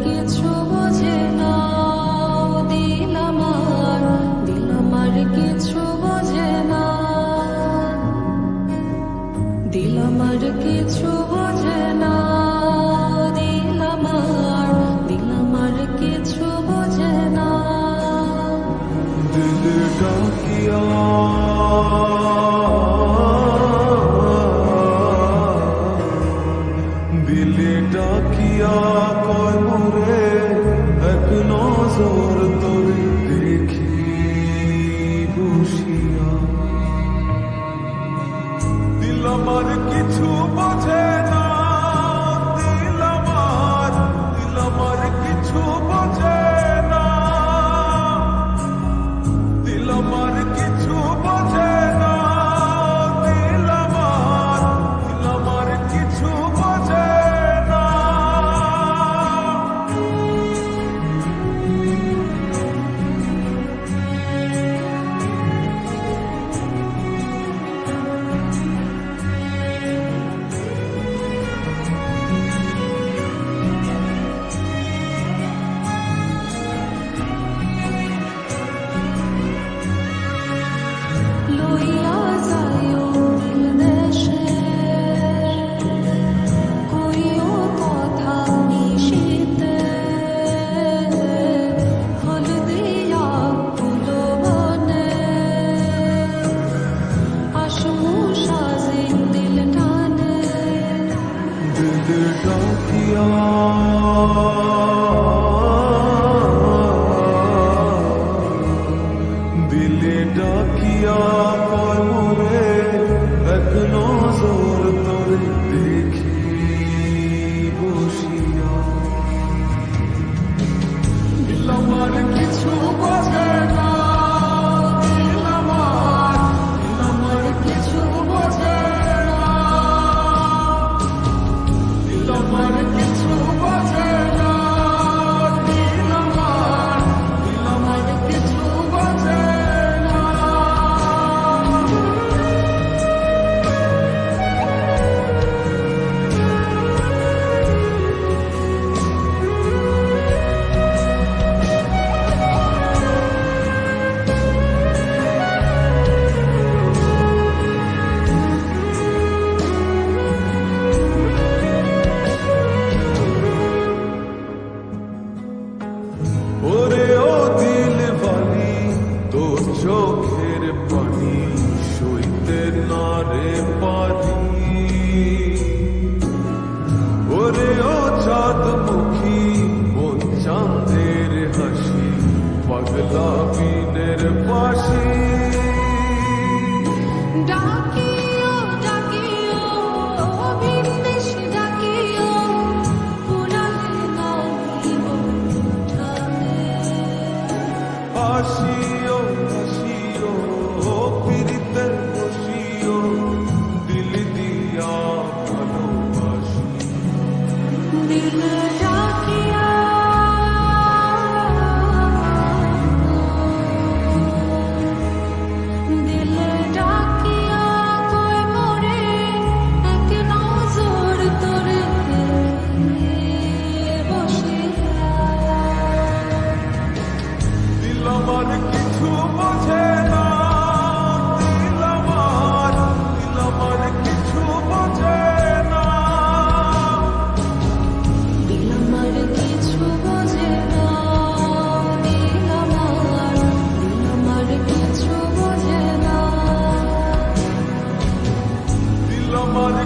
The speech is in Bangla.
কিছু বোঝে না, দিল আমার কিছু বোঝে না, দিল আমার কিছু বোঝে না, দিল আমার কিছু বোঝে না। दिल डाकिया दिले डाकिया কয় মোরে এক নজর তোরে দেখি বসিয়া। দিল আমার কিছু বোঝে না, দিল আমার কিছু বোঝে না, দিল আমার কিছু বোঝে না, দিল আমার কিছু বোঝে না। লইয়া যাইও দিল দেশে, কইও কথা নিশীতে, ফুল দিয়া ফুল বনে, আসমু সাজে দিল টানে। दिल डाकिया दिले डाकिया কয় মোরে এক নজর তোরে দেখি বসিয়া। দিল আমার কিছু বোঝে না, দিল আমার কিছু বোঝে না, দিল আমার কিছু বোঝে না, দিল আমার কিছু বোঝে না। ওরে ও দিল বালি তোর চোখের পানি সইতে না রে পারি। ওরে ও চাঁদ মুখী মন চাঁদের হাসি পাগলা বিনের পাশি। ডাকিও ডাকিও ভিনদেশ ডাকিও, পুরালে গাইব ঠানে। আসিও আসিও পিরিতে বসিও দিল দিয়া ভালোবাসি। দিল ডাকিয়া দিল ডাকিয়া কয় মোরে এক নজর তোরে দেখি বসিয়া। দিল আমার কিছু বোঝে না, দিল আমার কিছু বোঝে না, দিল আমার কিছু বোঝে না, দিল আমার কিছু বোঝে না, দিল আমার